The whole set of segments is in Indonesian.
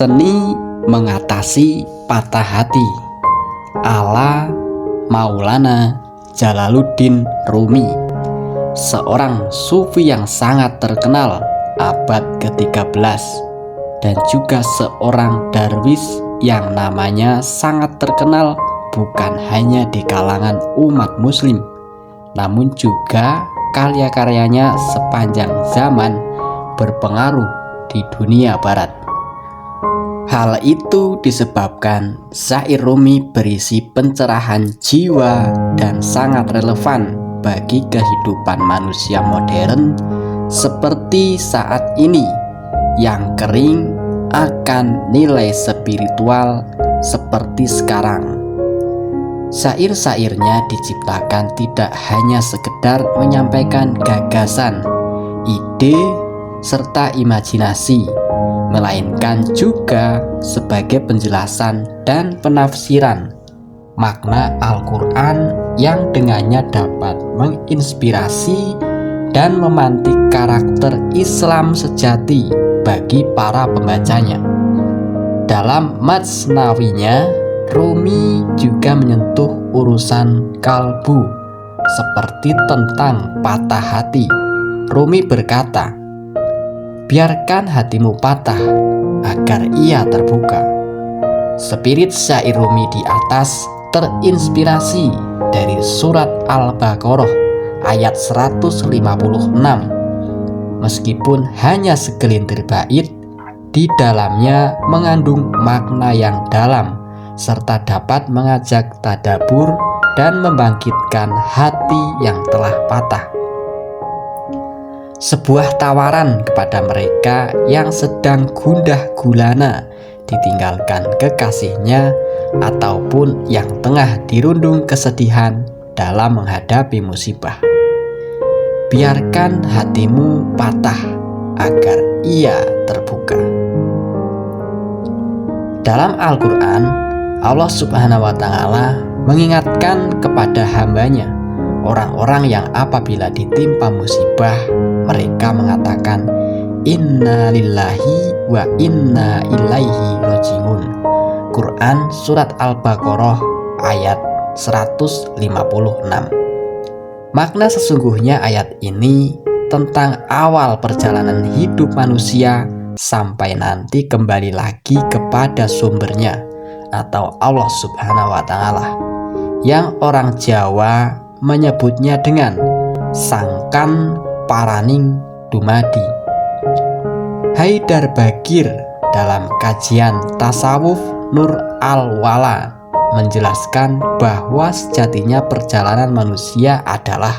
Seni mengatasi patah hati ala Maulana Jalaluddin Rumi, seorang sufi yang sangat terkenal abad ke-13 dan juga seorang darwis yang namanya sangat terkenal bukan hanya di kalangan umat muslim, namun juga karya-karyanya sepanjang zaman berpengaruh di dunia barat. Hal itu disebabkan syair Rumi berisi pencerahan jiwa dan sangat relevan bagi kehidupan manusia modern seperti saat ini yang kering akan nilai spiritual seperti sekarang. Syair-syairnya diciptakan tidak hanya sekedar menyampaikan gagasan, ide, serta imajinasi, melainkan juga sebagai penjelasan dan penafsiran makna Al-Quran yang dengannya dapat menginspirasi dan memantik karakter Islam sejati bagi para pembacanya. Dalam Majnawinya, Rumi juga menyentuh urusan kalbu seperti tentang patah hati. Rumi berkata, "Biarkan hatimu patah agar ia terbuka." Spirit syair Rumi di atas terinspirasi dari surat Al-Baqarah ayat 156. Meskipun hanya segelintir bait, di dalamnya mengandung makna yang dalam serta dapat mengajak tadabbur dan membangkitkan hati yang telah patah. Sebuah tawaran kepada mereka yang sedang gundah gulana ditinggalkan kekasihnya ataupun yang tengah dirundung kesedihan dalam menghadapi musibah. Biarkan hatimu patah agar ia terbuka. Dalam Al-Quran, Allah Subhanahu wa Ta'ala mengingatkan kepada hambanya, orang-orang yang apabila ditimpa musibah, mereka mengatakan, "Inna lillahi wa inna ilaihi raji'un." Quran Surat Al-Baqarah ayat 156. Makna sesungguhnya ayat ini tentang awal perjalanan hidup manusia sampai nanti kembali lagi kepada sumbernya atau Allah Subhanahu wa Ta'ala, yang orang Jawa menyebutnya dengan sangkan paraning dumadi. Haidar Bagir dalam kajian tasawuf Nur Al-Wala menjelaskan bahwa sejatinya perjalanan manusia adalah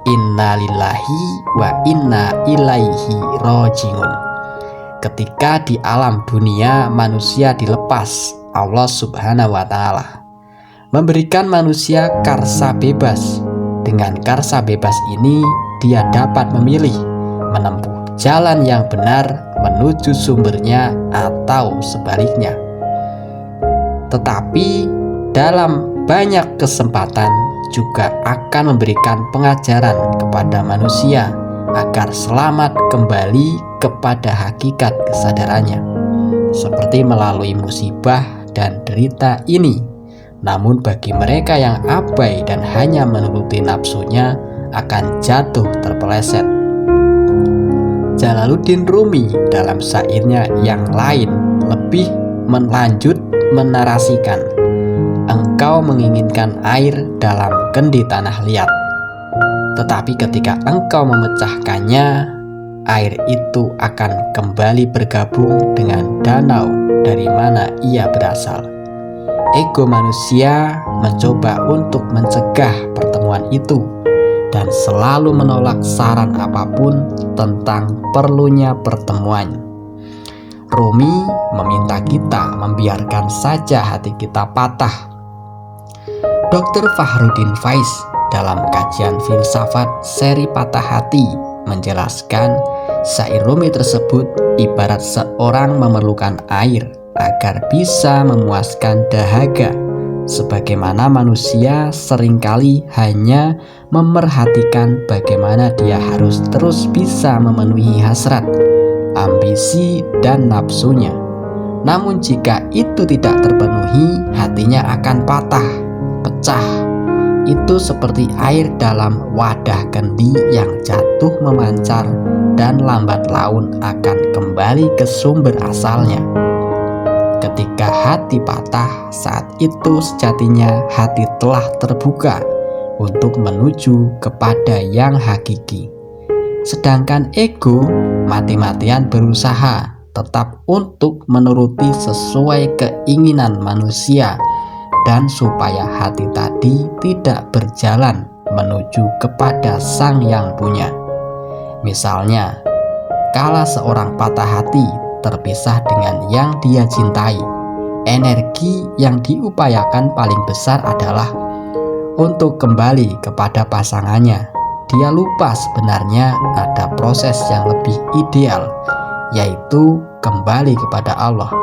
innalillahi wa inna ilaihi raji'un. Ketika di alam dunia manusia dilepas Allah Subhanahu wa Ta'ala memberikan manusia karsa bebas. Dengan karsa bebas ini dia dapat memilih menempuh jalan yang benar menuju sumbernya atau sebaliknya. Tetapi dalam banyak kesempatan juga akan memberikan pengajaran kepada manusia agar selamat kembali kepada hakikat kesadarannya, seperti melalui musibah dan derita ini. Namun bagi mereka yang abai dan hanya menuruti nafsunya akan jatuh terpeleset. Jalaluddin Rumi dalam syairnya yang lain lebih melanjut menarasikan, "Engkau menginginkan air dalam kendi tanah liat, tetapi ketika engkau memecahkannya, air itu akan kembali bergabung dengan danau dari mana ia berasal." Ego manusia mencoba untuk mencegah pertemuan itu dan selalu menolak saran apapun tentang perlunya pertemuan. Rumi meminta kita membiarkan saja hati kita patah. Dr. Fahrudin Faiz dalam kajian filsafat seri Patah Hati menjelaskan syair Rumi tersebut ibarat seorang memerlukan air agar bisa memuaskan dahaga, sebagaimana manusia seringkali hanya memerhatikan bagaimana dia harus terus bisa memenuhi hasrat, ambisi, dan nafsunya. Namun jika itu tidak terpenuhi, hatinya akan patah, pecah. Itu seperti air dalam wadah kendi yang jatuh memancar dan lambat laun akan kembali ke sumber asalnya. Ketika hati patah, saat itu sejatinya hati telah terbuka untuk menuju kepada yang hakiki. Sedangkan ego mati-matian berusaha tetap untuk menuruti sesuai keinginan manusia, dan supaya hati tadi tidak berjalan menuju kepada Sang Yang Punya. Misalnya, kala seorang patah hati terpisah dengan yang dia cintai, energi yang diupayakan paling besar adalah untuk kembali kepada pasangannya. Dia lupa sebenarnya ada proses yang lebih ideal, yaitu kembali kepada Allah.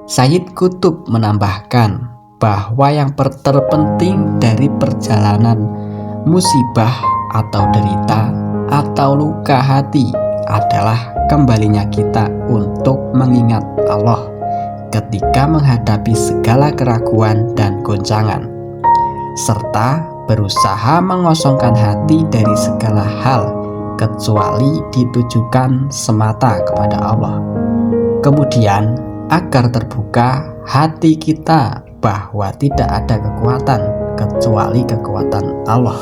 Sayyid Qutb menambahkan bahwa yang terpenting dari perjalanan musibah atau derita atau luka hati adalah kembalinya kita untuk mengingat Allah ketika menghadapi segala keraguan dan goncangan, serta berusaha mengosongkan hati dari segala hal kecuali ditujukan semata kepada Allah. Kemudian agar terbuka hati kita bahwa tidak ada kekuatan kecuali kekuatan Allah,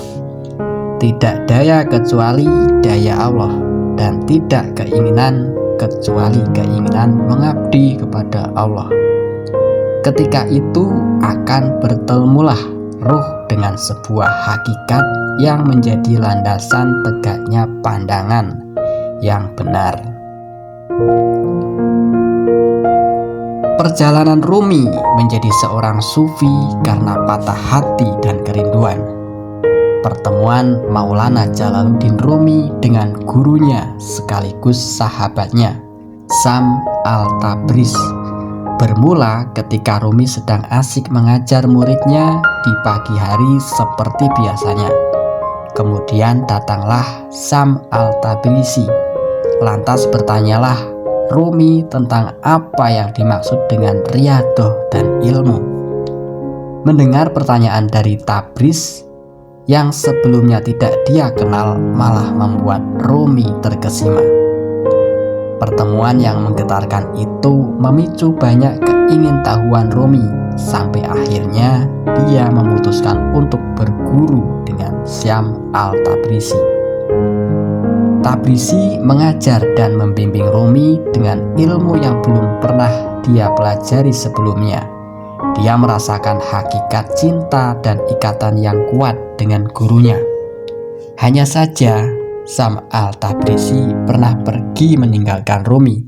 tidak daya kecuali daya Allah, dan tidak keinginan kecuali keinginan mengabdi kepada Allah. Ketika itu akan bertemulah ruh dengan sebuah hakikat yang menjadi landasan tegaknya pandangan yang benar. Perjalanan Rumi menjadi seorang sufi karena patah hati dan kerinduan. Pertemuan Maulana Jalaluddin Rumi dengan gurunya sekaligus sahabatnya, Syam al-Tabriz, bermula ketika Rumi sedang asik mengajar muridnya di pagi hari seperti biasanya. Kemudian datanglah Syam al-Tabrizi. Lantas bertanyalah Rumi tentang apa yang dimaksud dengan riyadhah dan ilmu. Mendengar pertanyaan dari Tabriz yang sebelumnya tidak dia kenal malah membuat Rumi terkesima. Pertemuan yang menggetarkan itu memicu banyak keingintahuan Rumi, sampai akhirnya dia memutuskan untuk berguru dengan Syam al-Tabrizi. Tabrizi mengajar dan membimbing Rumi dengan ilmu yang belum pernah dia pelajari sebelumnya. Dia merasakan hakikat cinta dan ikatan yang kuat dengan gurunya. Hanya saja Syam al-Tabrizi pernah pergi meninggalkan Rumi.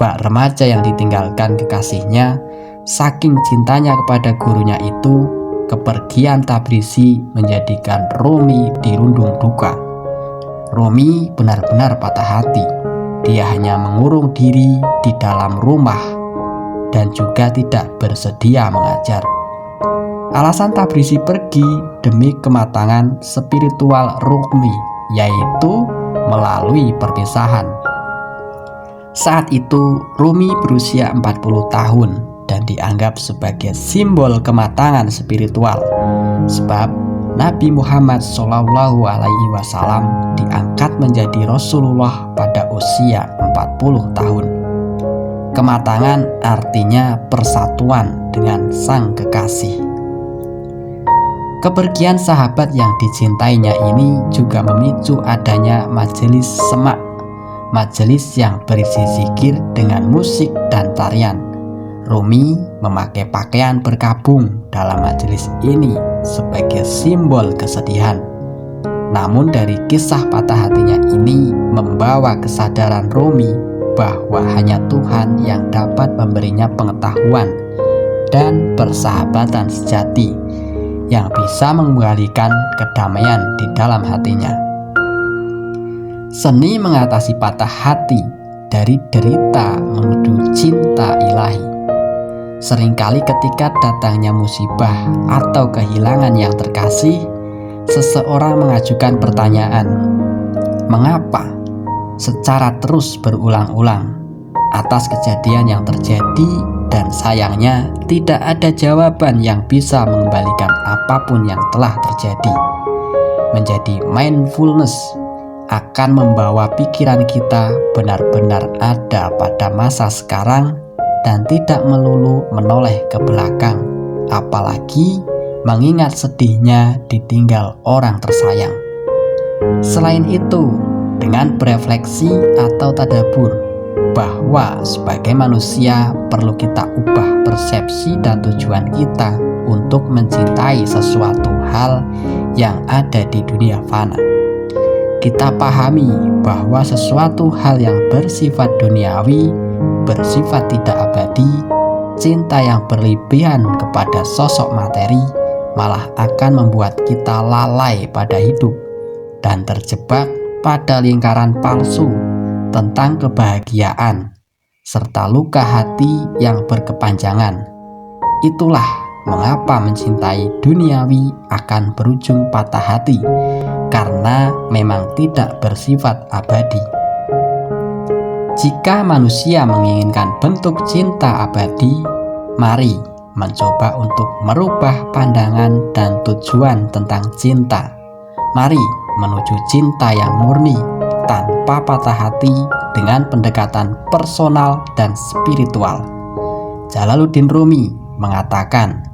Bak remaja yang ditinggalkan kekasihnya, saking cintanya kepada gurunya itu, kepergian Tabrizi menjadikan Rumi dirundung duka. Rumi benar-benar patah hati. Dia hanya mengurung diri di dalam rumah dan juga tidak bersedia mengajar. Alasan Tabrizi pergi demi kematangan spiritual Rumi, yaitu melalui perpisahan. Saat itu Rumi berusia 40 tahun dan dianggap sebagai simbol kematangan spiritual, sebab Nabi Muhammad SAW diangkat menjadi Rasulullah pada usia 40 tahun. Kematangan artinya persatuan dengan sang kekasih. Kepergian sahabat yang dicintainya ini juga memicu adanya majelis semak, majelis yang berisi zikir dengan musik dan tarian. Rumi memakai pakaian berkabung dalam majelis ini sebagai simbol kesedihan. Namun dari kisah patah hatinya ini membawa kesadaran Rumi bahwa hanya Tuhan yang dapat memberinya pengetahuan dan persahabatan sejati yang bisa mengembalikan kedamaian di dalam hatinya. Seni mengatasi patah hati dari derita menuju cinta ilahi. Seringkali ketika datangnya musibah atau kehilangan yang terkasih, seseorang mengajukan pertanyaan, "Mengapa?" secara terus berulang-ulang. atas kejadian yang terjadi, dan sayangnya tidak ada jawaban yang bisa mengembalikan apapun yang telah terjadi. Menjadi mindfulness akan membawa pikiran kita benar-benar ada pada masa sekarang dan tidak melulu menoleh ke belakang, apalagi mengingat sedihnya ditinggal orang tersayang. Selain itu, dengan berefleksi atau tadabbur bahwa sebagai manusia perlu kita ubah persepsi dan tujuan kita untuk mencintai sesuatu hal yang ada di dunia fana. Kita pahami bahwa sesuatu hal yang bersifat duniawi, bersifat tidak abadi, cinta yang berlebihan kepada sosok materi malah akan membuat kita lalai pada hidup dan terjebak pada lingkaran palsu tentang kebahagiaan serta luka hati yang berkepanjangan. Itulah mengapa mencintai duniawi akan berujung patah hati, karena memang tidak bersifat abadi. Jika manusia menginginkan bentuk cinta abadi, mari mencoba untuk merubah pandangan dan tujuan tentang cinta. Mari menuju cinta yang murni, tanpa patah hati, dengan pendekatan personal dan spiritual. Jalaluddin Rumi mengatakan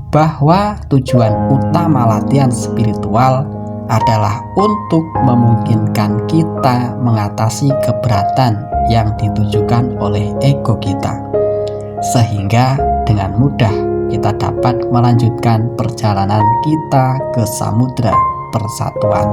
bahwa tujuan utama latihan spiritual adalah untuk memungkinkan kita mengatasi keberatan yang ditujukan oleh ego kita, sehingga dengan mudah kita dapat melanjutkan perjalanan kita ke samudra persatuan.